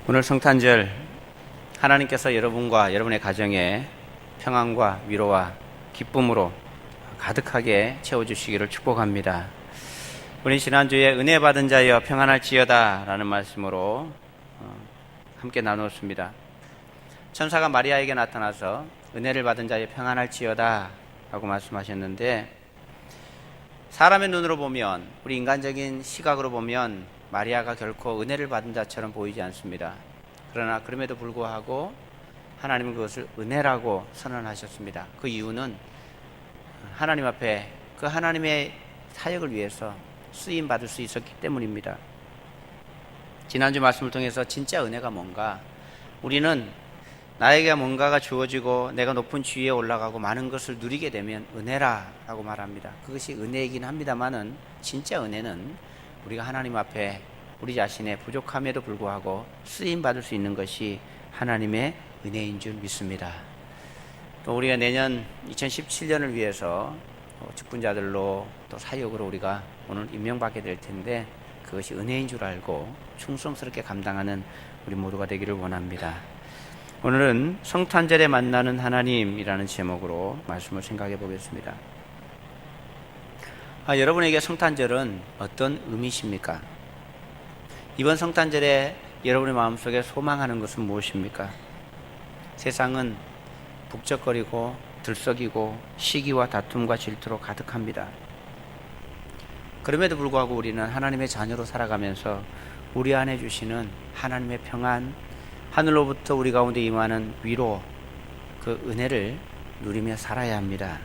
오늘 성탄절 하나님께서 여러분과 여러분의 가정에 평안과 위로와 기쁨으로 가득하게 채워주시기를 축복합니다. 우리 지난주에 은혜 받은 자여 평안할지어다 라는 말씀으로 함께 나누었습니다. 천사가 마리아에게 나타나서 은혜를 받은 자여 평안할지어다 라고 말씀하셨는데, 사람의 눈으로 보면, 우리 인간적인 시각으로 보면 마리아가 결코 은혜를 받은 자처럼 보이지 않습니다. 그러나 그럼에도 불구하고 하나님은 그것을 은혜라고 선언하셨습니다. 그 이유는 하나님 앞에 그 하나님의 사역을 위해서 쓰임 받을 수 있었기 때문입니다. 지난주 말씀을 통해서 진짜 은혜가 뭔가, 우리는 나에게 뭔가가 주어지고 내가 높은 지위에 올라가고 많은 것을 누리게 되면 은혜라고 말합니다. 그것이 은혜이긴 합니다만은, 진짜 은혜는 우리가 하나님 앞에 우리 자신의 부족함에도 불구하고 쓰임 받을 수 있는 것이 하나님의 은혜인 줄 믿습니다. 또 우리가 내년 2017년을 위해서 직분자들로 또 사역으로 우리가 오늘 임명받게 될 텐데, 그것이 은혜인 줄 알고 충성스럽게 감당하는 우리 모두가 되기를 원합니다. 오늘은 성탄절에 만나는 하나님이라는 제목으로 말씀을 생각해 보겠습니다. 여러분에게 성탄절은 어떤 의미십니까? 이번 성탄절에 여러분의 마음속에 소망하는 것은 무엇입니까? 세상은 북적거리고 들썩이고 시기와 다툼과 질투로 가득합니다. 그럼에도 불구하고 우리는 하나님의 자녀로 살아가면서 우리 안에 주시는 하나님의 평안, 하늘로부터 우리 가운데 임하는 위로, 그 은혜를 누리며 살아야 합니다.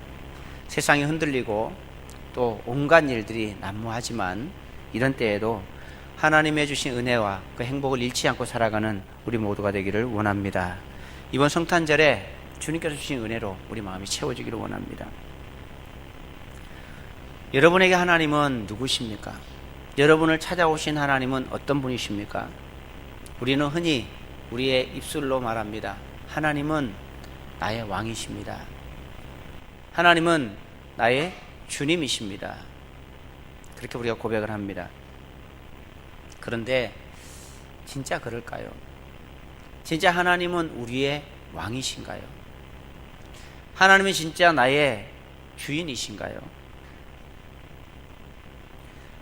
세상이 흔들리고 또 온갖 일들이 난무하지만 이런 때에도 하나님의 주신 은혜와 그 행복을 잃지 않고 살아가는 우리 모두가 되기를 원합니다. 이번 성탄절에 주님께서 주신 은혜로 우리 마음이 채워지기를 원합니다. 여러분에게 하나님은 누구십니까? 여러분을 찾아오신 하나님은 어떤 분이십니까? 우리는 흔히 우리의 입술로 말합니다. 하나님은 나의 왕이십니다. 하나님은 나의 주님이십니다. 그렇게 우리가 고백을 합니다. 그런데 진짜 그럴까요? 진짜 하나님은 우리의 왕이신가요? 하나님은 진짜 나의 주인이신가요?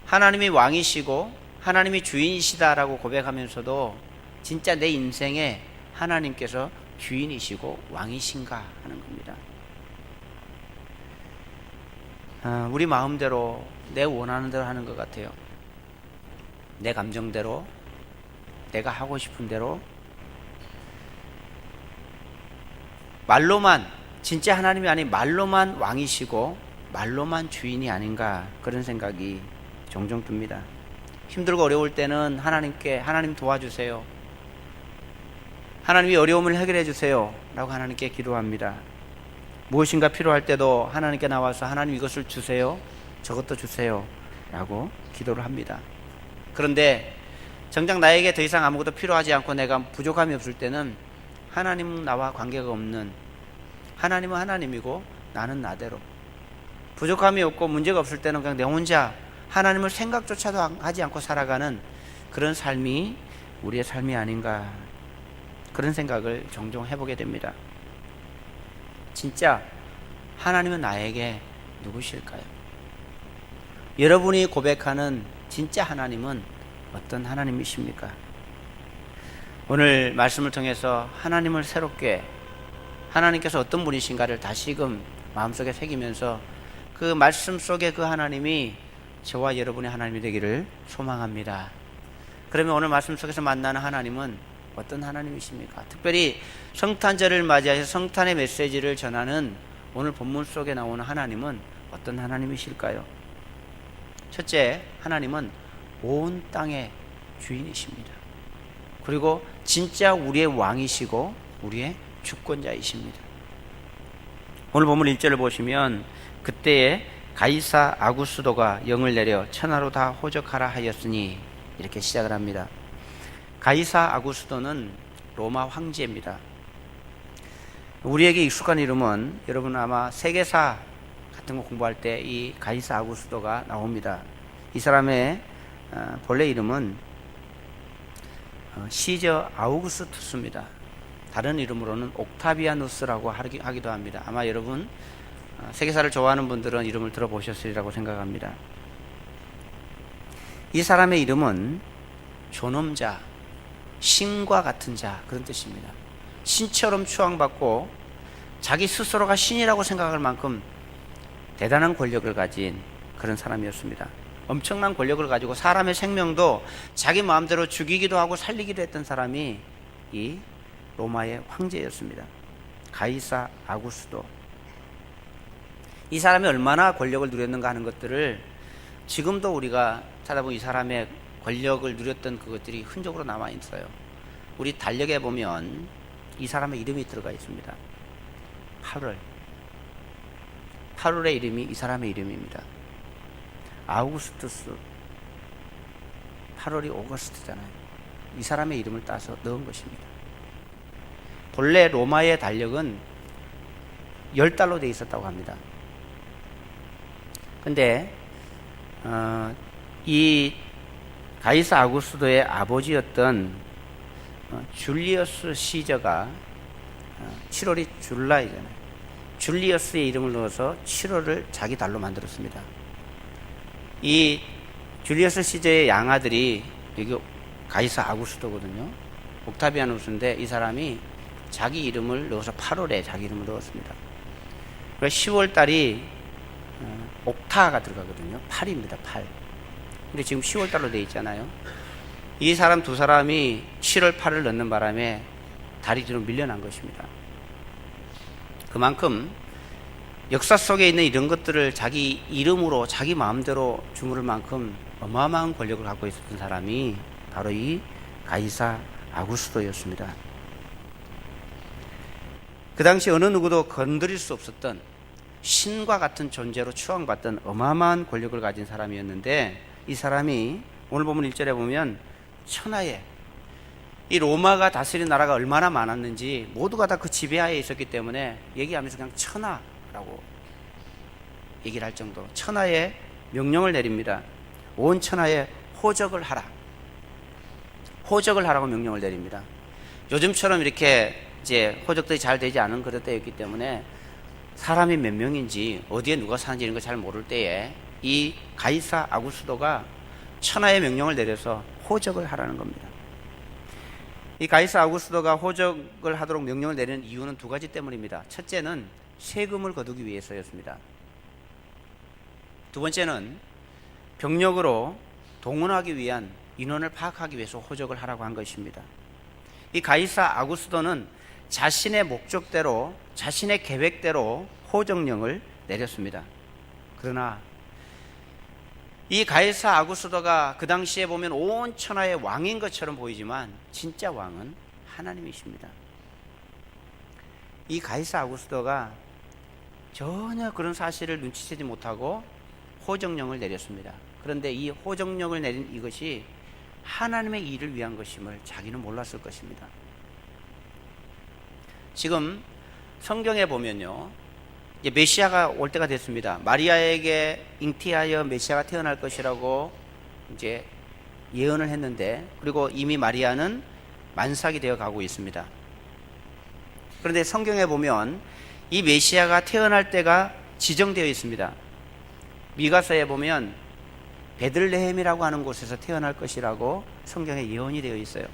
하나님이 왕이시고 하나님이 주인이시다라고 고백하면서도 진짜 내 인생에 하나님께서 주인이시고 왕이신가 하는 겁니다. 우리 마음대로 내 원하는 대로 하는 것 같아요. 내 감정대로, 내가 하고 싶은 대로, 말로만, 진짜 하나님이 아닌 말로만 왕이시고 말로만 주인이 아닌가, 그런 생각이 종종 듭니다. 힘들고 어려울 때는 하나님 도와주세요, 하나님이 어려움을 해결해 주세요 라고 하나님께 기도합니다. 무엇인가 필요할 때도 하나님께 나와서 하나님 이것을 주세요, 저것도 주세요 라고 기도를 합니다. 그런데 정작 나에게 더 이상 아무것도 필요하지 않고 내가 부족함이 없을 때는 하나님은 나와 관계가 없는, 하나님은 하나님이고 나는 나대로, 부족함이 없고 문제가 없을 때는 그냥 내 혼자 하나님을 생각조차도 하지 않고 살아가는 그런 삶이 우리의 삶이 아닌가, 그런 생각을 종종 해보게 됩니다. 진짜 하나님은 나에게 누구실까요? 여러분이 고백하는 진짜 하나님은 어떤 하나님이십니까? 오늘 말씀을 통해서 하나님을 새롭게, 하나님께서 어떤 분이신가를 다시금 마음속에 새기면서 그 말씀 속에 그 하나님이 저와 여러분의 하나님이 되기를 소망합니다. 그러면 오늘 말씀 속에서 만나는 하나님은 어떤 하나님이십니까? 특별히 성탄절을 맞이해서 성탄의 메시지를 전하는 오늘 본문 속에 나오는 하나님은 어떤 하나님이실까요? 첫째, 하나님은 온 땅의 주인이십니다. 그리고 진짜 우리의 왕이시고 우리의 주권자이십니다. 오늘 본문 1절을 보시면, 그때에 가이사 아구스도가 영을 내려 천하로 다 호적하라 하였으니, 이렇게 시작을 합니다. 가이사 아구스도는 로마 황제입니다. 우리에게 익숙한 이름은, 여러분 아마 세계사 같은 거 공부할 때 이 가이사 아구스도가 나옵니다. 이 사람의 본래 이름은 시저 아우구스투스입니다. 다른 이름으로는 옥타비아누스라고 하기도 합니다. 아마 여러분 세계사를 좋아하는 분들은 이름을 들어보셨으리라고 생각합니다. 이 사람의 이름은 존엄자, 신과 같은 자, 그런 뜻입니다. 신처럼 추앙받고 자기 스스로가 신이라고 생각할 만큼 대단한 권력을 가진 그런 사람이었습니다. 엄청난 권력을 가지고 사람의 생명도 자기 마음대로 죽이기도 하고 살리기도 했던 사람이 이 로마의 황제였습니다. 가이사 아구스도. 이 사람이 얼마나 권력을 누렸는가 하는 것들을 지금도 우리가 찾아보면 이 사람의 권력을 누렸던 그것들이 흔적으로 남아 있어요. 우리 달력에 보면 이 사람의 이름이 들어가 있습니다. 8월의 이름이 이 사람의 이름입니다. 아우구스투스. 8월이 오거스트잖아요. 이 사람의 이름을 따서 넣은 것입니다. 본래 로마의 달력은 10달로 되어 있었다고 합니다. 근데 이 가이사 아구스도의 아버지였던 줄리어스 시저가 7월이 줄라이잖아요. 줄리어스의 이름을 넣어서 7월을 자기 달로 만들었습니다. 이 줄리어스 시저의 양아들이 여기 가이사 아구스도거든요. 옥타비아누스인데 이 사람이 자기 이름을 넣어서 8월에 자기 이름을 넣었습니다. 그래서 10월 달이 옥타가 들어가거든요. 8입니다. 8. 근데 지금 10월 달로 되어 있잖아요. 이 사람 두 사람이 7월 8을 넣는 바람에 달이 뒤로 밀려난 것입니다. 그만큼 역사 속에 있는 이런 것들을 자기 이름으로 자기 마음대로 주무를 만큼 어마어마한 권력을 갖고 있었던 사람이 바로 이 가이사 아구스도였습니다. 그 당시 어느 누구도 건드릴 수 없었던 신과 같은 존재로 추앙받던 어마어마한 권력을 가진 사람이었는데 이 사람이 오늘 보면 1절에 보면 천하에 이 로마가 다스린 나라가 얼마나 많았는지 모두가 다 그 지배하에 있었기 때문에 얘기하면서 그냥 천하라고 얘기를 할 정도로 천하에 명령을 내립니다. 온 천하에 호적을 하라. 호적을 하라고 명령을 내립니다. 요즘처럼 이렇게 이제 호적들이 잘 되지 않은 그런 때였기 때문에 사람이 몇 명인지 어디에 누가 사는지 이런 걸 잘 모를 때에 이 가이사 아구스도가 천하의 명령을 내려서 호적을 하라는 겁니다. 이 가이사 아구스도가 호적을 하도록 명령을 내리는 이유는 두 가지 때문입니다. 첫째는 세금을 거두기 위해서였습니다. 두 번째는 병력으로 동원하기 위한 인원을 파악하기 위해서 호적을 하라고 한 것입니다. 이 가이사 아구스도는 자신의 목적대로 자신의 계획대로 호적령을 내렸습니다. 그러나 이 가이사 아구스도가 그 당시에 보면 온 천하의 왕인 것처럼 보이지만 진짜 왕은 하나님이십니다. 이 가이사 아구스도가 전혀 그런 사실을 눈치채지 못하고 호적령을 내렸습니다. 그런데 이 호적령을 내린 이것이 하나님의 일을 위한 것임을 자기는 몰랐을 것입니다. 지금 성경에 보면요, 이제 메시아가 올 때가 됐습니다. 마리아에게 잉태하여 메시아가 태어날 것이라고 이제 예언을 했는데, 그리고 이미 마리아는 만삭이 되어 가고 있습니다. 그런데 성경에 보면 이 메시아가 태어날 때가 지정되어 있습니다. 미가서에 보면 베들레헴이라고 하는 곳에서 태어날 것이라고 성경에 예언이 되어 있어요.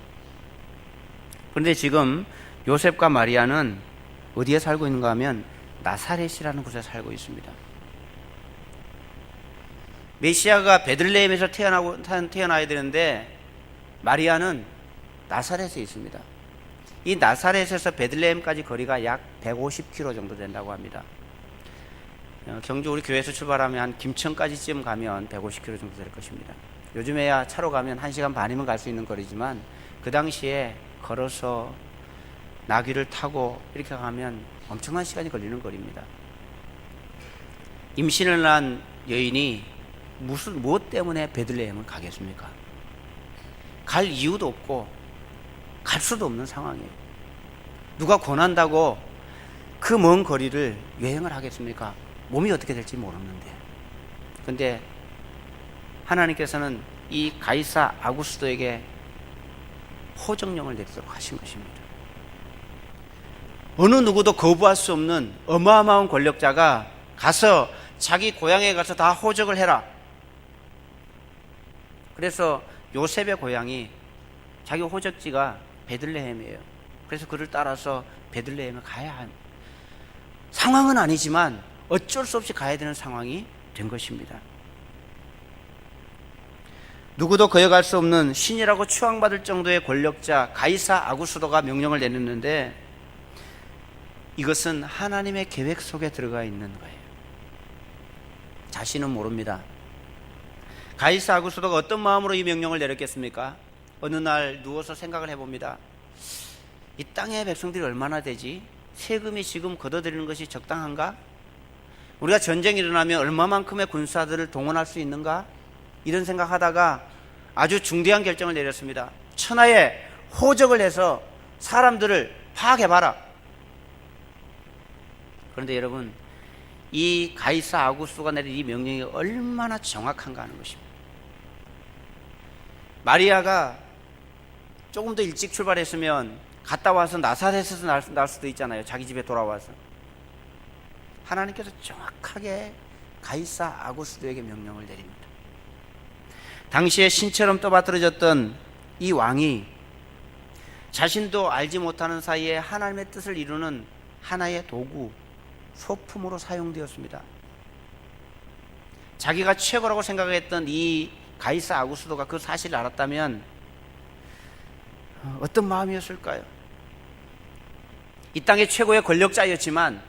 그런데 지금 요셉과 마리아는 어디에 살고 있는가 하면 나사렛이라는 곳에 살고 있습니다. 메시아가 베들레헴에서 태어나야 되는데 마리아는 나사렛에 있습니다. 이 나사렛에서 베들레헴까지 거리가 약 150km 정도 된다고 합니다. 경주 우리 교회에서 출발하면 한 김천까지쯤 가면 150km 정도 될 것입니다. 요즘에야 차로 가면 1시간 반이면 갈 수 있는 거리지만 그 당시에 걸어서 나귀를 타고 이렇게 가면 엄청난 시간이 걸리는 거리입니다. 임신을 한 여인이 무엇 때문에 베들레헴을 가겠습니까? 갈 이유도 없고 갈 수도 없는 상황이에요. 누가 권한다고 그 먼 거리를 여행을 하겠습니까? 몸이 어떻게 될지 모르는데. 그런데 하나님께서는 이 가이사 아구스도에게 호정령을 내리도록 하신 것입니다. 어느 누구도 거부할 수 없는 어마어마한 권력자가 가서 자기 고향에 가서 다 호적을 해라. 그래서 요셉의 고향이 자기 호적지가 베들레헴이에요. 그래서 그를 따라서 베들레헴에 가야 한 상황은 아니지만 어쩔 수 없이 가야 되는 상황이 된 것입니다. 누구도 거역할 수 없는 신이라고 추앙받을 정도의 권력자 가이사 아구스도가 명령을 내렸는데 이것은 하나님의 계획 속에 들어가 있는 거예요. 자신은 모릅니다. 가이사 아구스도가 어떤 마음으로 이 명령을 내렸겠습니까? 어느 날 누워서 생각을 해봅니다. 이 땅의 백성들이 얼마나 되지? 세금이 지금 걷어들이는 것이 적당한가? 우리가 전쟁이 일어나면 얼마만큼의 군사들을 동원할 수 있는가? 이런 생각하다가 아주 중대한 결정을 내렸습니다. 천하에 호적을 해서 사람들을 파악해봐라. 그런데 여러분, 이 가이사 아구스도가 내린 이 명령이 얼마나 정확한가 하는 것입니다. 마리아가 조금 더 일찍 출발했으면 갔다 와서 나사렛에서 날 수도 있잖아요. 자기 집에 돌아와서. 하나님께서 정확하게 가이사 아구스도에게 명령을 내립니다. 당시에 신처럼 떠받들어졌던 이 왕이 자신도 알지 못하는 사이에 하나님의 뜻을 이루는 하나의 도구, 소품으로 사용되었습니다. 자기가 최고라고 생각했던 이 가이사 아구스도가 그 사실을 알았다면 어떤 마음이었을까요? 이 땅의 최고의 권력자였지만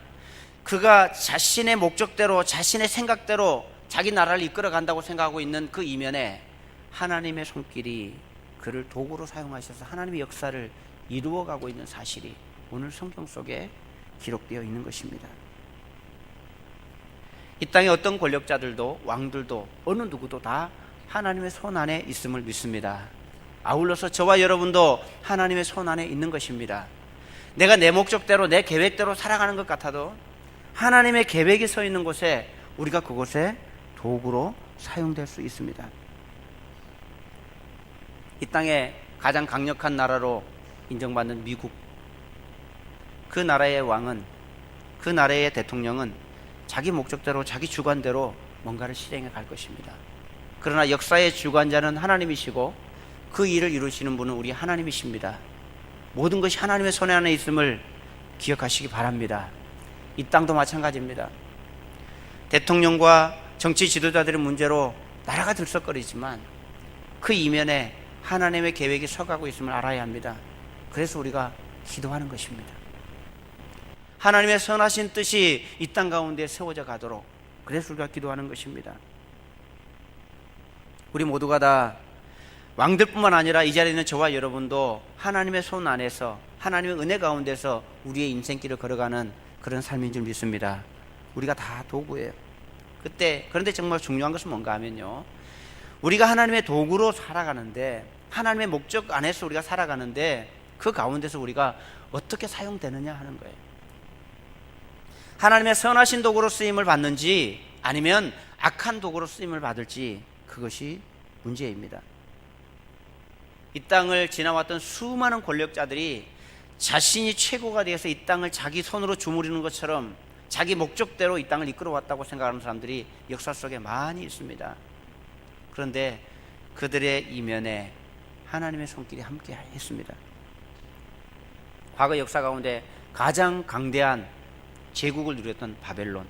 그가 자신의 목적대로 자신의 생각대로 자기 나라를 이끌어 간다고 생각하고 있는 그 이면에 하나님의 손길이 그를 도구로 사용하셔서 하나님의 역사를 이루어가고 있는 사실이 오늘 성경 속에 기록되어 있는 것입니다. 이 땅의 어떤 권력자들도 왕들도 어느 누구도 다 하나님의 손 안에 있음을 믿습니다. 아울러서 저와 여러분도 하나님의 손 안에 있는 것입니다. 내가 내 목적대로 내 계획대로 살아가는 것 같아도 하나님의 계획이 서 있는 곳에 우리가 그곳에 도구로 사용될 수 있습니다. 이 땅에 가장 강력한 나라로 인정받는 미국, 그 나라의 왕은, 그 나라의 대통령은 자기 목적대로 자기 주관대로 뭔가를 실행해 갈 것입니다. 그러나 역사의 주관자는 하나님이시고 그 일을 이루시는 분은 우리 하나님이십니다. 모든 것이 하나님의 손 안에 있음을 기억하시기 바랍니다. 이 땅도 마찬가지입니다. 대통령과 정치 지도자들의 문제로 나라가 들썩거리지만 그 이면에 하나님의 계획이 서가고 있음을 알아야 합니다. 그래서 우리가 기도하는 것입니다. 하나님의 선하신 뜻이 이 땅 가운데 세워져 가도록, 그래서 우리가 기도하는 것입니다. 우리 모두가 다 왕들뿐만 아니라 이 자리에 있는 저와 여러분도 하나님의 손 안에서 하나님의 은혜 가운데서 우리의 인생길을 걸어가는 그런 삶인 줄 믿습니다. 우리가 다 도구예요. 그런데 정말 중요한 것은 뭔가 하면요, 우리가 하나님의 도구로 살아가는데, 하나님의 목적 안에서 우리가 살아가는데 그 가운데서 우리가 어떻게 사용되느냐 하는 거예요. 하나님의 선하신 도구로 쓰임을 받는지 아니면 악한 도구로 쓰임을 받을지, 그것이 문제입니다. 이 땅을 지나왔던 수많은 권력자들이 자신이 최고가 되어서 이 땅을 자기 손으로 주무리는 것처럼 자기 목적대로 이 땅을 이끌어왔다고 생각하는 사람들이 역사 속에 많이 있습니다. 그런데 그들의 이면에 하나님의 손길이 함께 했습니다. 과거 역사 가운데 가장 강대한 제국을 누렸던 바벨론,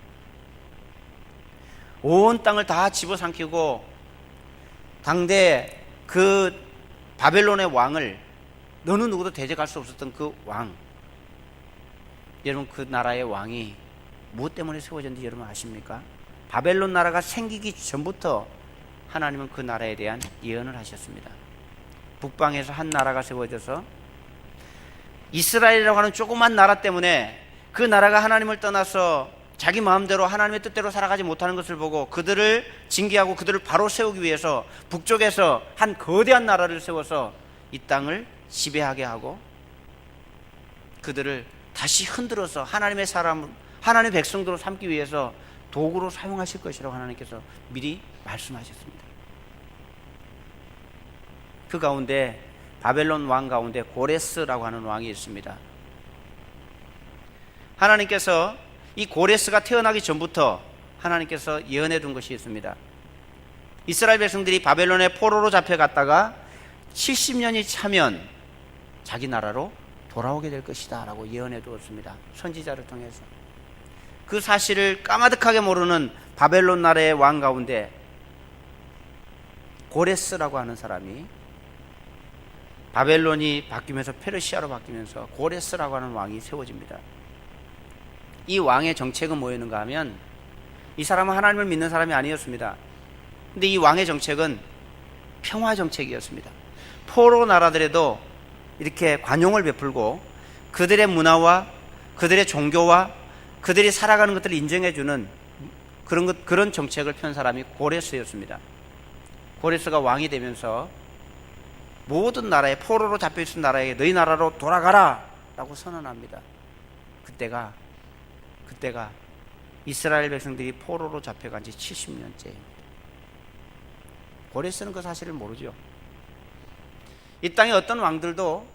온 땅을 다 집어삼키고 당대 그 바벨론의 왕을 어느 누구도 대적할 수 없었던 그 왕, 여러분 그 나라의 왕이 무엇 때문에 세워졌는지 여러분 아십니까? 바벨론 나라가 생기기 전부터 하나님은 그 나라에 대한 예언을 하셨습니다. 북방에서 한 나라가 세워져서 이스라엘이라고 하는 조그만 나라 때문에 그 나라가 하나님을 떠나서 자기 마음대로 하나님의 뜻대로 살아가지 못하는 것을 보고 그들을 징계하고 그들을 바로 세우기 위해서 북쪽에서 한 거대한 나라를 세워서 이 땅을 지배하게 하고 그들을 다시 흔들어서 하나님의 사람, 하나님의 백성들로 삼기 위해서 도구로 사용하실 것이라고 하나님께서 미리 말씀하셨습니다. 그 가운데 바벨론 왕 가운데 고레스라고 하는 왕이 있습니다. 하나님께서 이 고레스가 태어나기 전부터 하나님께서 예언해 둔 것이 있습니다. 이스라엘 백성들이 바벨론의 포로로 잡혀갔다가 70년이 차면 자기 나라로 돌아오게 될 것이다 라고 예언해 두었습니다. 선지자를 통해서. 그 사실을 까마득하게 모르는 바벨론 나라의 왕 가운데 고레스라고 하는 사람이, 바벨론이 바뀌면서 페르시아로 바뀌면서 고레스라고 하는 왕이 세워집니다. 이 왕의 정책은 뭐였는가 하면, 이 사람은 하나님을 믿는 사람이 아니었습니다. 근데 이 왕의 정책은 평화 정책이었습니다. 포로 나라들에도 이렇게 관용을 베풀고 그들의 문화와 그들의 종교와 그들이 살아가는 것들을 인정해주는 그런 정책을 편 사람이 고레스였습니다. 고레스가 왕이 되면서 모든 나라에, 포로로 잡혀있는 나라에게 너희 나라로 돌아가라 라고 선언합니다. 그때가 이스라엘 백성들이 포로로 잡혀간 지 70년째입니다. 고레스는 그 사실을 모르죠. 이 땅의 어떤 왕들도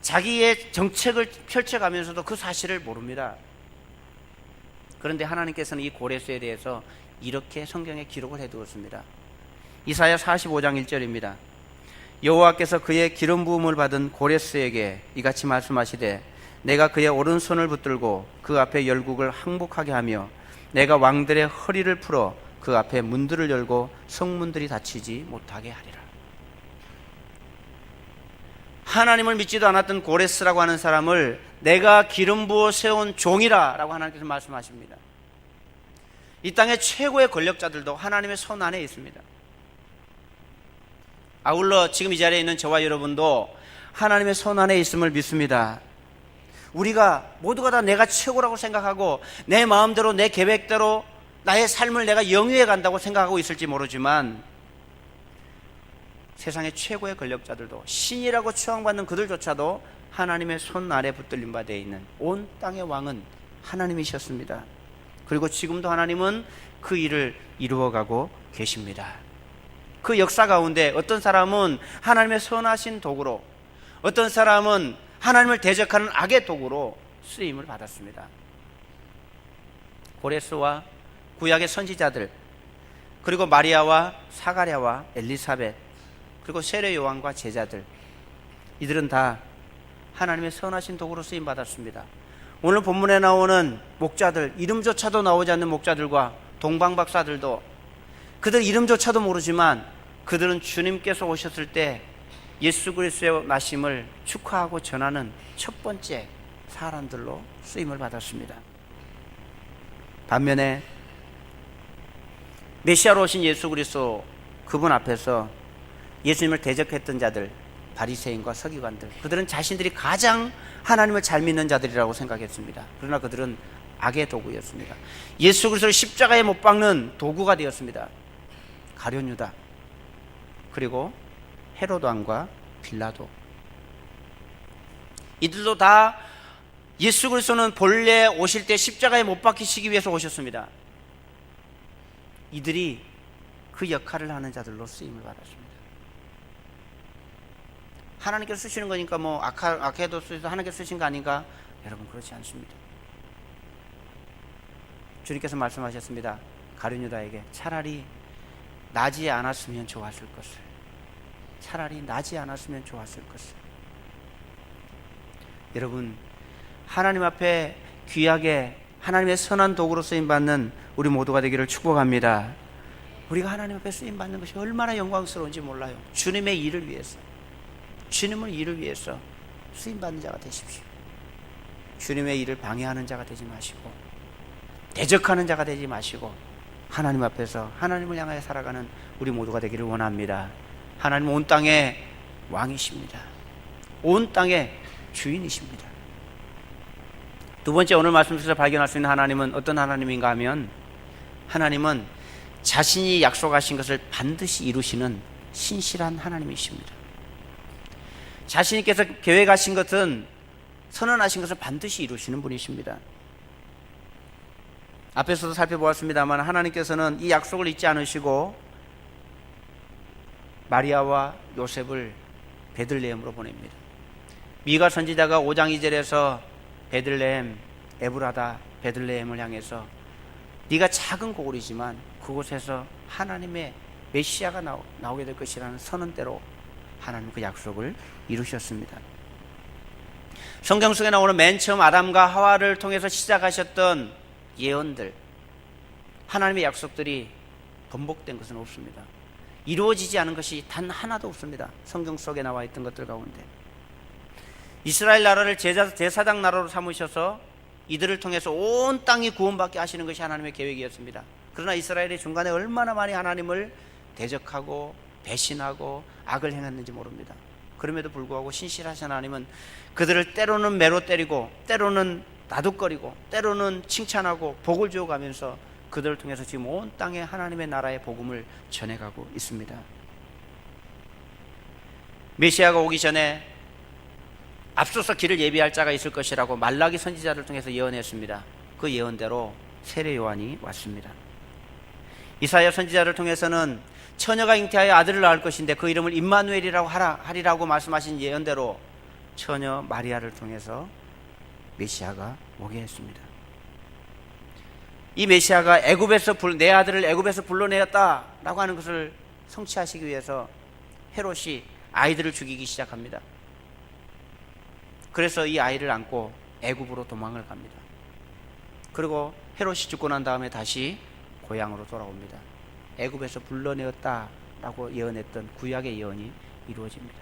자기의 정책을 펼쳐가면서도 그 사실을 모릅니다. 그런데 하나님께서는 이 고레스에 대해서 이렇게 성경에 기록을 해두었습니다. 이사야 45장 1절입니다. 여호와께서 그의 기름 부음을 받은 고레스에게 이같이 말씀하시되 내가 그의 오른손을 붙들고 그 앞에 열국을 항복하게 하며 내가 왕들의 허리를 풀어 그 앞에 문들을 열고 성문들이 닫히지 못하게 하리라. 하나님을 믿지도 않았던 고레스라고 하는 사람을 내가 기름 부어 세운 종이라 라고 하나님께서 말씀하십니다. 이 땅의 최고의 권력자들도 하나님의 손 안에 있습니다. 아울러 지금 이 자리에 있는 저와 여러분도 하나님의 손 안에 있음을 믿습니다. 우리가 모두가 다 내가 최고라고 생각하고 내 마음대로 내 계획대로 나의 삶을 내가 영위해 간다고 생각하고 있을지 모르지만, 세상의 최고의 권력자들도, 신이라고 추앙받는 그들조차도 하나님의 손 아래 붙들림 바 되어 있는 온 땅의 왕은 하나님이셨습니다. 그리고 지금도 하나님은 그 일을 이루어가고 계십니다. 그 역사 가운데 어떤 사람은 하나님의 선하신 도구로, 어떤 사람은 하나님을 대적하는 악의 도구로 쓰임을 받았습니다. 고레스와 구약의 선지자들, 그리고 마리아와 사가랴와 엘리사벳, 그리고 세례 요한과 제자들, 이들은 다 하나님의 선하신 도구로 쓰임 받았습니다. 오늘 본문에 나오는 목자들, 이름조차도 나오지 않는 목자들과 동방박사들도 그들 이름조차도 모르지만 그들은 주님께서 오셨을 때 예수 그리스도의 나심을 축하하고 전하는 첫 번째 사람들로 쓰임을 받았습니다. 반면에 메시아로 오신 예수 그리스도, 그분 앞에서 예수님을 대적했던 자들, 바리새인과 서기관들, 그들은 자신들이 가장 하나님을 잘 믿는 자들이라고 생각했습니다. 그러나 그들은 악의 도구였습니다. 예수 그리스도를 십자가에 못 박는 도구가 되었습니다. 가룟 유다, 그리고 헤로드 왕과 빌라도, 이들도 다 예수 그리스도는 본래 오실 때 십자가에 못 박히시기 위해서 오셨습니다. 이들이 그 역할을 하는 자들로 쓰임을 받았습니다. 하나님께서 쓰시는 거니까 뭐 악해도 쓰셔서 하나님께서 쓰신 거 아닌가? 여러분, 그렇지 않습니다. 주님께서 말씀하셨습니다. 가룟 유다에게 차라리 나지 않았으면 좋았을 것을, 차라리 나지 않았으면 좋았을 것을. 여러분, 하나님 앞에 귀하게 하나님의 선한 도구로 쓰임받는 우리 모두가 되기를 축복합니다. 우리가 하나님 앞에 쓰임받는 것이 얼마나 영광스러운지 몰라요. 주님의 일을 위해서, 주님의 일을 위해서 쓰임받는 자가 되십시오. 주님의 일을 방해하는 자가 되지 마시고, 대적하는 자가 되지 마시고, 하나님 앞에서 하나님을 향하여 살아가는 우리 모두가 되기를 원합니다. 하나님은 온 땅의 왕이십니다. 온 땅의 주인이십니다. 두 번째, 오늘 말씀 속에서 발견할 수 있는 하나님은 어떤 하나님인가 하면, 하나님은 자신이 약속하신 것을 반드시 이루시는 신실한 하나님이십니다. 자신께서 계획하신 것은, 선언하신 것을 반드시 이루시는 분이십니다. 앞에서도 살펴보았습니다만 하나님께서는 이 약속을 잊지 않으시고 마리아와 요셉을 베들레헴으로 보냅니다. 미가 선지자가 5장 2절에서 베들레헴 에브라다 베들레헴을 향해서 네가 작은 고을이지만 그곳에서 하나님의 메시아가 나오게 될 것이라는 선언대로 하나님 그 약속을 이루셨습니다. 성경 속에 나오는 맨 처음 아담과 하와를 통해서 시작하셨던 예언들, 하나님의 약속들이 번복된 것은 없습니다. 이루어지지 않은 것이 단 하나도 없습니다. 성경 속에 나와 있던 것들 가운데 이스라엘 나라를 제사장 나라로 삼으셔서 이들을 통해서 온 땅이 구원받게 하시는 것이 하나님의 계획이었습니다. 그러나 이스라엘이 중간에 얼마나 많이 하나님을 대적하고 배신하고 악을 행했는지 모릅니다. 그럼에도 불구하고 신실하신 하나님은 그들을 때로는 매로 때리고 때로는 나둑거리고 때로는 칭찬하고 복을 주어가면서 그들을 통해서 지금 온 땅에 하나님의 나라의 복음을 전해가고 있습니다. 메시아가 오기 전에 앞서서 길을 예비할 자가 있을 것이라고 말라기 선지자를 통해서 예언했습니다. 그 예언대로 세례 요한이 왔습니다. 이사야 선지자를 통해서는 처녀가 잉태하여 아들을 낳을 것인데 그 이름을 임마누엘이라고 하리라고 말씀하신 예언대로 처녀 마리아를 통해서 메시아가 오게 했습니다. 이 메시아가 내 아들을 애굽에서 불러내었다라고 하는 것을 성취하시기 위해서 헤롯이 아이들을 죽이기 시작합니다. 그래서 이 아이를 안고 애굽으로 도망을 갑니다. 그리고 헤롯이 죽고 난 다음에 다시 고향으로 돌아옵니다. 애굽에서 불러내었다라고 예언했던 구약의 예언이 이루어집니다.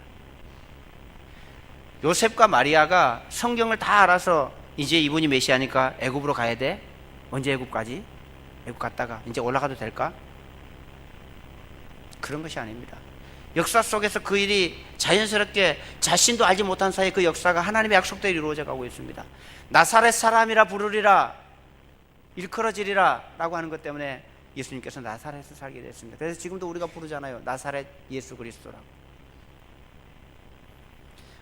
요셉과 마리아가 성경을 다 알아서 이제 이분이 메시아니까 애굽으로 가야 돼? 언제 애굽까지? 애굽 갔다가 이제 올라가도 될까? 그런 것이 아닙니다. 역사 속에서 그 일이 자연스럽게 자신도 알지 못한 사이에 그 역사가 하나님의 약속대로 이루어져 가고 있습니다. 나사렛 사람이라 부르리라 일컬어지리라 라고 하는 것 때문에 예수님께서 나사렛에서 살게 됐습니다. 그래서 지금도 우리가 부르잖아요. 나사렛 예수 그리스도라고.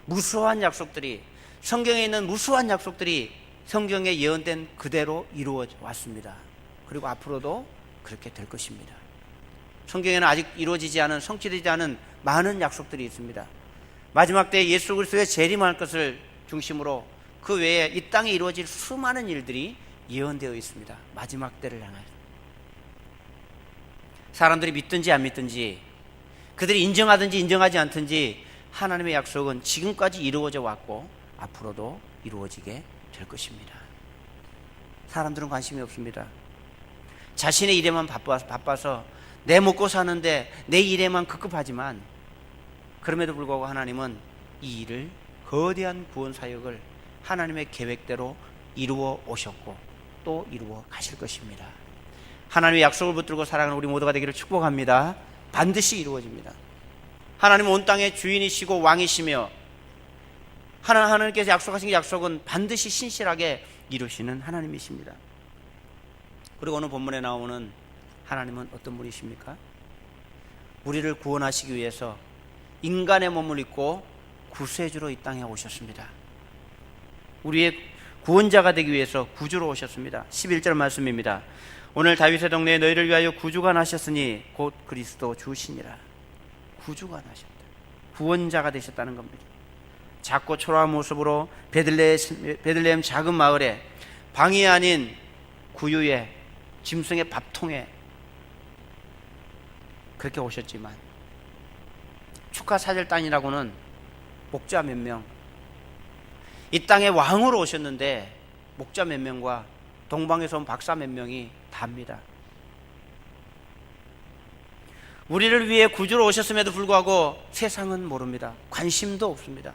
무수한 약속들이, 성경에 있는 무수한 약속들이 성경에 예언된 그대로 이루어져 왔습니다. 그리고 앞으로도 그렇게 될 것입니다. 성경에는 아직 이루어지지 않은, 성취되지 않은 많은 약속들이 있습니다. 마지막 때에 예수 그리스도의 재림할 것을 중심으로 그 외에 이 땅에 이루어질 수많은 일들이 예언되어 있습니다. 마지막 때를 향하여 사람들이 믿든지 안 믿든지, 그들이 인정하든지 인정하지 않든지 하나님의 약속은 지금까지 이루어져 왔고 앞으로도 이루어지게 될 것입니다. 사람들은 관심이 없습니다. 자신의 일에만 바빠서 내 먹고 사는데 내 일에만 급급하지만, 그럼에도 불구하고 하나님은 이 일을, 거대한 구원 사역을 하나님의 계획대로 이루어 오셨고 또 이루어 가실 것입니다. 하나님의 약속을 붙들고 살아가는 우리 모두가 되기를 축복합니다. 반드시 이루어집니다. 하나님은 온 땅의 주인이시고 왕이시며 하나님께서 약속하신 약속은 반드시 신실하게 이루시는 하나님이십니다. 그리고 오늘 본문에 나오는 하나님은 어떤 분이십니까? 우리를 구원하시기 위해서 인간의 몸을 입고 구세주로 이 땅에 오셨습니다. 우리의 구원자가 되기 위해서 구주로 오셨습니다. 11절 말씀입니다. 오늘 다윗의 동네에 너희를 위하여 구주가 나셨으니 곧 그리스도 주시니라. 구주가 나셨다. 구원자가 되셨다는 겁니다. 작고 초라한 모습으로 베들레헴 작은 마을에, 방이 아닌 구유에, 짐승의 밥통에 그렇게 오셨지만 축하 사절단이라고는 목자 몇 명, 이 땅의 왕으로 오셨는데 목자 몇 명과 동방에서 온 박사 몇 명이 답니다. 우리를 위해 구주로 오셨음에도 불구하고 세상은 모릅니다. 관심도 없습니다.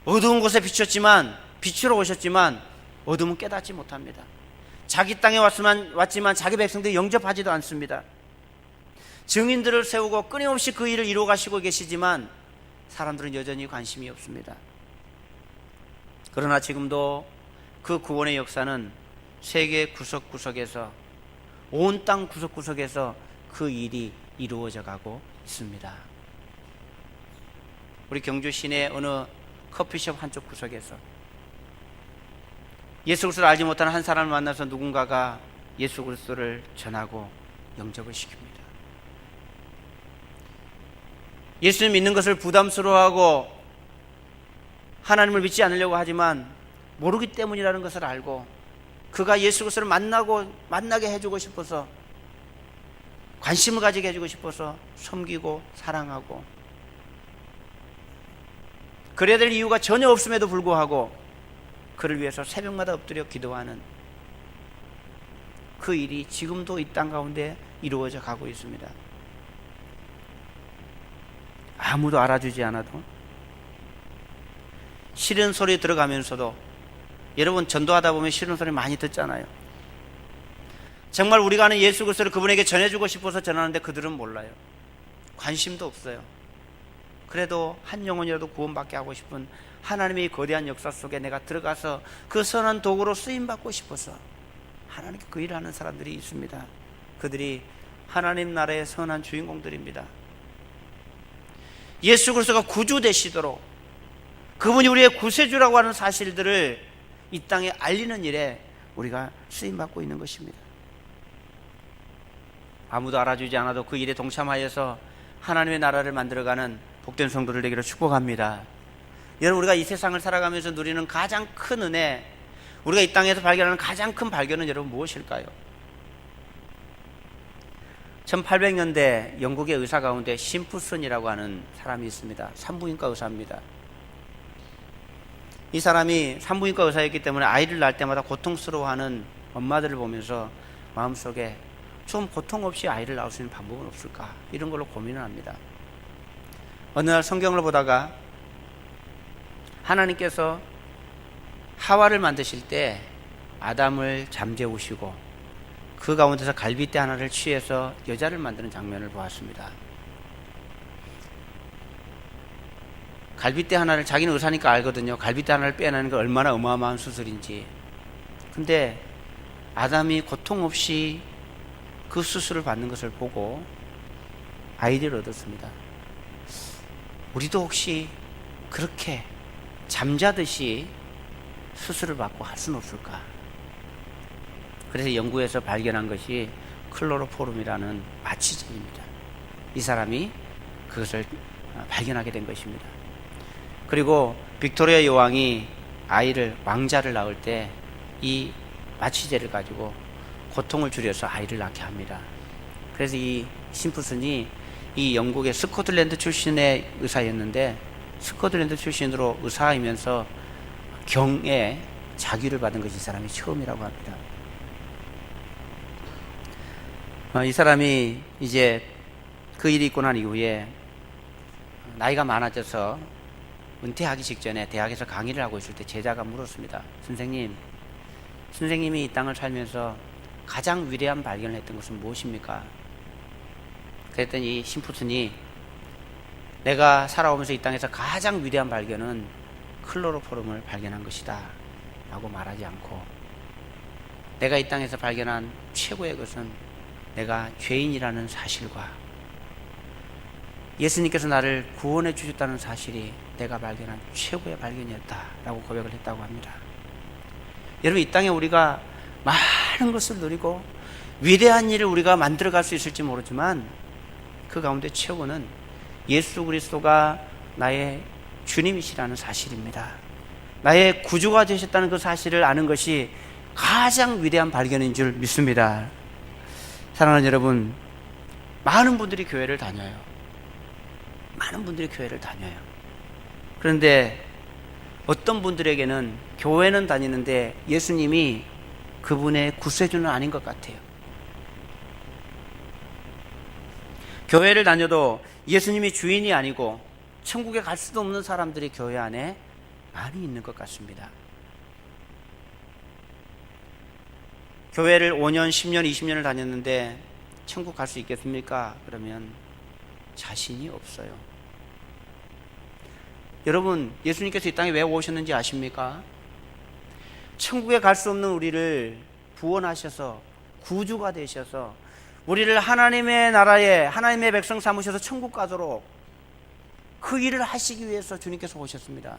어두운 곳에 비추어 오셨지만 어둠은 깨닫지 못합니다. 자기 땅에 왔지만 자기 백성들이 영접하지도 않습니다. 증인들을 세우고 끊임없이 그 일을 이루어 가시고 계시지만 사람들은 여전히 관심이 없습니다. 그러나 지금도 그 구원의 역사는 세계 구석구석에서, 온 땅 구석구석에서 그 일이 이루어져 가고 있습니다. 우리 경주 시내 어느 커피숍 한쪽 구석에서 예수 그리스도를 알지 못하는 한 사람을 만나서 누군가가 예수 그리스도를 전하고 영접을 시킵니다. 예수님 믿는 것을 부담스러워하고 하나님을 믿지 않으려고 하지만 모르기 때문이라는 것을 알고 그가 예수 그리스도를 만나게 해주고 싶어서, 관심을 가지게 해주고 싶어서 섬기고 사랑하고, 그래야 될 이유가 전혀 없음에도 불구하고 그를 위해서 새벽마다 엎드려 기도하는 그 일이 지금도 이 땅 가운데 이루어져 가고 있습니다. 아무도 알아주지 않아도, 싫은 소리 들어가면서도, 여러분 전도하다 보면 싫은 소리 많이 듣잖아요. 정말 우리가 아는 예수 그리스도를 그분에게 전해주고 싶어서 전하는데 그들은 몰라요. 관심도 없어요. 그래도 한 영혼이라도 구원받게 하고 싶은 하나님의 거대한 역사 속에 내가 들어가서 그 선한 도구로 쓰임받고 싶어서 하나님께 그 일을 하는 사람들이 있습니다. 그들이 하나님 나라의 선한 주인공들입니다. 예수 그리스도가 구주 되시도록 그분이 우리의 구세주라고 하는 사실들을 이 땅에 알리는 일에 우리가 쓰임받고 있는 것입니다. 아무도 알아주지 않아도 그 일에 동참하여서 하나님의 나라를 만들어가는 복된 성도들 되기를 축복합니다. 여러분, 우리가 이 세상을 살아가면서 누리는 가장 큰 은혜, 우리가 이 땅에서 발견하는 가장 큰 발견은 여러분 무엇일까요? 1800년대 영국의 의사 가운데 심프슨이라고 하는 사람이 있습니다. 산부인과 의사입니다. 이 사람이 산부인과 의사였기 때문에 아이를 낳을 때마다 고통스러워하는 엄마들을 보면서 마음속에 좀 고통 없이 아이를 낳을 수 있는 방법은 없을까, 이런 걸로 고민을 합니다. 어느 날 성경을 보다가 하나님께서 하와를 만드실 때 아담을 잠재우시고 그 가운데서 갈빗대 하나를 취해서 여자를 만드는 장면을 보았습니다. 갈빗대 하나를, 자기는 의사니까 알거든요. 갈빗대 하나를 빼내는 게 얼마나 어마어마한 수술인지. 근데 아담이 고통 없이 그 수술을 받는 것을 보고 아이디어를 얻었습니다. 우리도 혹시 그렇게 잠자듯이 수술을 받고 할 수는 없을까? 그래서 연구에서 발견한 것이 클로로포름이라는 마취제입니다. 이 사람이 그것을 발견하게 된 것입니다. 그리고 빅토리아 여왕이 왕자를 낳을 때 이 마취제를 가지고 고통을 줄여서 아이를 낳게 합니다. 그래서 이 심프슨이 이 영국의 스코틀랜드 출신의 의사였는데, 스코틀랜드 출신으로 의사이면서 경에 자기를 받은 것이 이 사람이 처음이라고 합니다. 이 사람이 이제 그 일이 있고 난 이후에 나이가 많아져서 은퇴하기 직전에 대학에서 강의를 하고 있을 때 제자가 물었습니다. 선생님이 이 땅을 살면서 가장 위대한 발견을 했던 것은 무엇입니까? 그랬더니 심프슨이 내가 살아오면서 이 땅에서 가장 위대한 발견은 클로로포름을 발견한 것이다 라고 말하지 않고, 내가 이 땅에서 발견한 최고의 것은 내가 죄인이라는 사실과 예수님께서 나를 구원해 주셨다는 사실이 내가 발견한 최고의 발견이었다 라고 고백을 했다고 합니다. 여러분, 이 땅에 우리가 많은 것을 누리고 위대한 일을 우리가 만들어갈 수 있을지 모르지만 그 가운데 최고는 예수 그리스도가 나의 주님이시라는 사실입니다. 나의 구주가 되셨다는 그 사실을 아는 것이 가장 위대한 발견인 줄 믿습니다. 사랑하는 여러분, 많은 분들이 교회를 다녀요. 그런데 어떤 분들에게는 교회는 다니는데 예수님이 그분의 구세주는 아닌 것 같아요. 교회를 다녀도 예수님이 주인이 아니고 천국에 갈 수도 없는 사람들이 교회 안에 많이 있는 것 같습니다. 교회를 5년, 10년, 20년을 다녔는데 천국 갈 수 있겠습니까? 그러면 자신이 없어요. 여러분, 예수님께서 이 땅에 왜 오셨는지 아십니까? 천국에 갈 수 없는 우리를 구원하셔서 구주가 되셔서 우리를 하나님의 나라에 하나님의 백성 삼으셔서 천국 가도록 그 일을 하시기 위해서 주님께서 오셨습니다.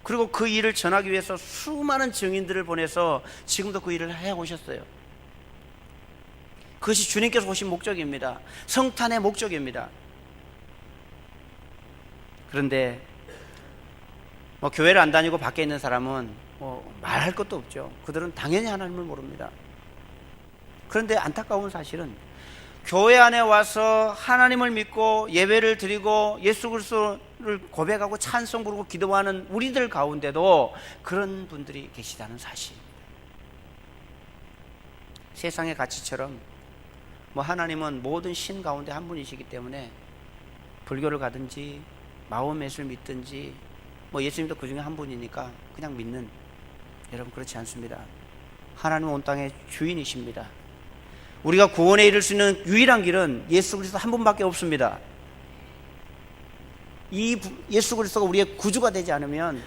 그리고 그 일을 전하기 위해서 수많은 증인들을 보내서 지금도 그 일을 해 오셨어요. 그것이 주님께서 오신 목적입니다. 성탄의 목적입니다. 그런데 교회를 안 다니고 밖에 있는 사람은 말할 것도 없죠. 그들은 당연히 하나님을 모릅니다. 그런데 안타까운 사실은 교회 안에 와서 하나님을 믿고 예배를 드리고 예수 그리스도를 고백하고 찬송 부르고 기도하는 우리들 가운데도 그런 분들이 계시다는 사실. 세상의 가치처럼 하나님은 모든 신 가운데 한 분이시기 때문에 불교를 가든지 마호멧을 믿든지 예수님도 그 중에 한 분이니까 그냥 믿는, 여러분 그렇지 않습니다. 하나님은 온 땅의 주인이십니다. 우리가 구원에 이를 수 있는 유일한 길은 예수 그리스도 한 분밖에 없습니다. 이 예수 그리스도가 우리의 구주가 되지 않으면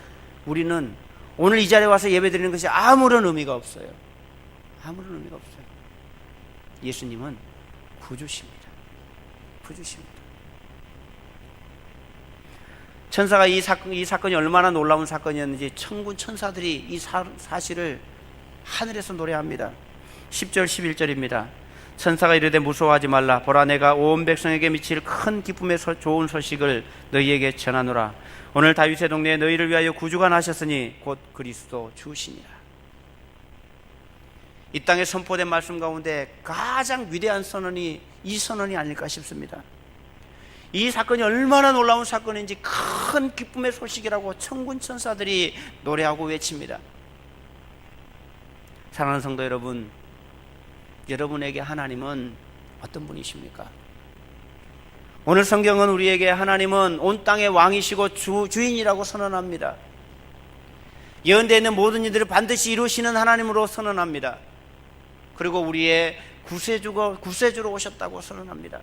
우리는 오늘 이 자리에 와서 예배드리는 것이 아무런 의미가 없어요. 아무런 의미가 없어요. 예수님은 구주십니다. 구주십니다. 천사가 이 사건이 얼마나 놀라운 사건이었는지 천군 천사들이 이 사실을 하늘에서 노래합니다. 10절 11절입니다. 천사가 이르되 무서워하지 말라. 보라, 내가 온 백성에게 미칠 큰 기쁨의 좋은 소식을 너희에게 전하노라. 오늘 다윗의 동네에 너희를 위하여 구주가 나셨으니 곧 그리스도 주시니라. 이 땅에 선포된 말씀 가운데 가장 위대한 선언이 이 선언이 아닐까 싶습니다. 이 사건이 얼마나 놀라운 사건인지 큰 기쁨의 소식이라고 천군 천사들이 노래하고 외칩니다. 사랑하는 성도 여러분, 여러분에게 하나님은 어떤 분이십니까? 오늘 성경은 우리에게 하나님은 온 땅의 왕이시고 주인이라고 선언합니다. 예언되어 있는 모든 일들을 반드시 이루시는 하나님으로 선언합니다. 그리고 우리의 구세주로 오셨다고 선언합니다.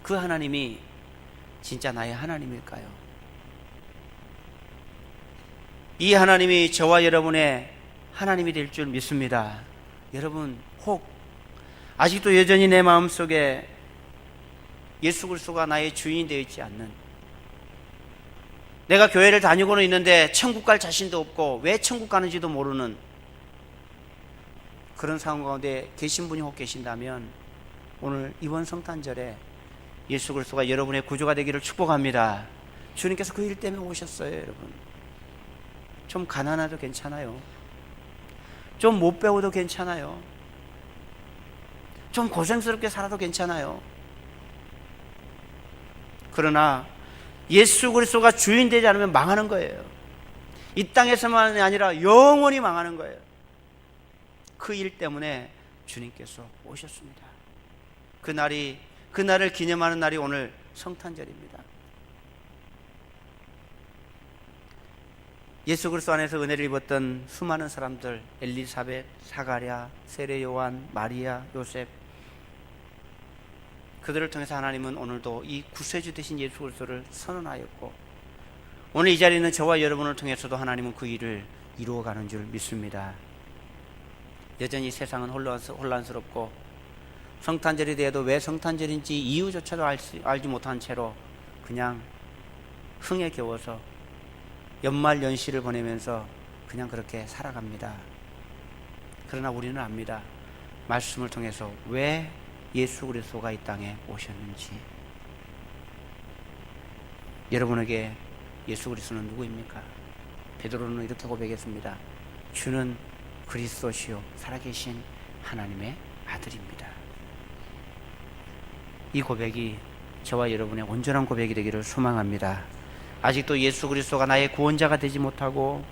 그 하나님이 진짜 나의 하나님일까요? 이 하나님이 저와 여러분의 하나님이 될 줄 믿습니다. 여러분, 혹 아직도 여전히 내 마음속에 예수 그리스도가 나의 주인이 되어 있지 않는, 내가 교회를 다니고는 있는데 천국 갈 자신도 없고 왜 천국 가는지도 모르는 그런 상황 가운데 계신 분이 혹 계신다면 오늘 이번 성탄절에 예수 그리스도가 여러분의 구주가 되기를 축복합니다. 주님께서 그 일 때문에 오셨어요. 여러분, 좀 가난해도 괜찮아요. 좀 못 배워도 괜찮아요. 좀 고생스럽게 살아도 괜찮아요. 그러나 예수 그리스도가 주인 되지 않으면 망하는 거예요. 이 땅에서만이 아니라 영원히 망하는 거예요. 그 일 때문에 주님께서 오셨습니다. 그날을 기념하는 날이 오늘 성탄절입니다. 예수 그리스도 안에서 은혜를 입었던 수많은 사람들, 엘리사벳, 사가랴, 세례 요한, 마리아, 요셉, 그들을 통해서 하나님은 오늘도 이 구세주 되신 예수 그리스도를 선언하였고, 오늘 이 자리에 있는 저와 여러분을 통해서도 하나님은 그 일을 이루어가는 줄 믿습니다. 여전히 세상은 혼란스럽고 성탄절이 되어도 왜 성탄절인지 이유조차도 알지 못한 채로 그냥 흥에 겨워서 연말 연시를 보내면서 그냥 그렇게 살아갑니다. 그러나 우리는 압니다. 말씀을 통해서 왜 예수 그리스도가 이 땅에 오셨는지. 여러분에게 예수 그리스도는 누구입니까? 베드로는 이렇게 고백했습니다. 주는 그리스도시요 살아계신 하나님의 아들입니다. 이 고백이 저와 여러분의 온전한 고백이 되기를 소망합니다. 아직도 예수 그리스도가 나의 구원자가 되지 못하고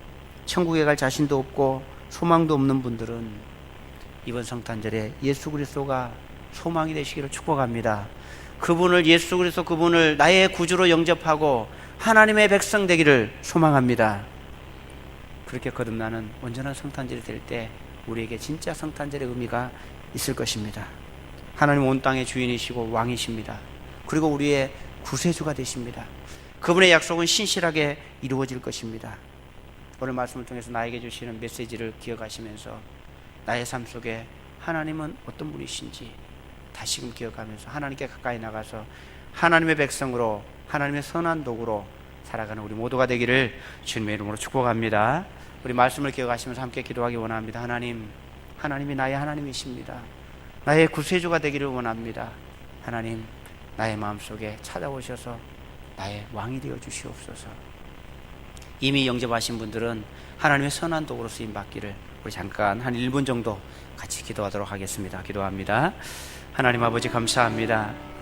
천국에 갈 자신도 없고 소망도 없는 분들은 이번 성탄절에 예수 그리스도가 소망이 되시기를 축복합니다. 예수 그리스도 그분을 나의 구주로 영접하고 하나님의 백성 되기를 소망합니다. 그렇게 거듭나는 온전한 성탄절이 될 때 우리에게 진짜 성탄절의 의미가 있을 것입니다. 하나님 온 땅의 주인이시고 왕이십니다. 그리고 우리의 구세주가 되십니다. 그분의 약속은 신실하게 이루어질 것입니다. 오늘 말씀을 통해서 나에게 주시는 메시지를 기억하시면서 나의 삶 속에 하나님은 어떤 분이신지 다시금 기억하면서 하나님께 가까이 나가서 하나님의 백성으로, 하나님의 선한 도구로 살아가는 우리 모두가 되기를 주님의 이름으로 축복합니다. 우리 말씀을 기억하시면서 함께 기도하기 원합니다. 하나님이 나의 하나님이십니다. 나의 구세주가 되기를 원합니다. 하나님, 나의 마음속에 찾아오셔서 나의 왕이 되어 주시옵소서. 이미 영접하신 분들은 하나님의 선한 도구로 쓰임 받기를 우리 잠깐 한 1분 정도 같이 기도하도록 하겠습니다. 기도합니다. 하나님 아버지 감사합니다.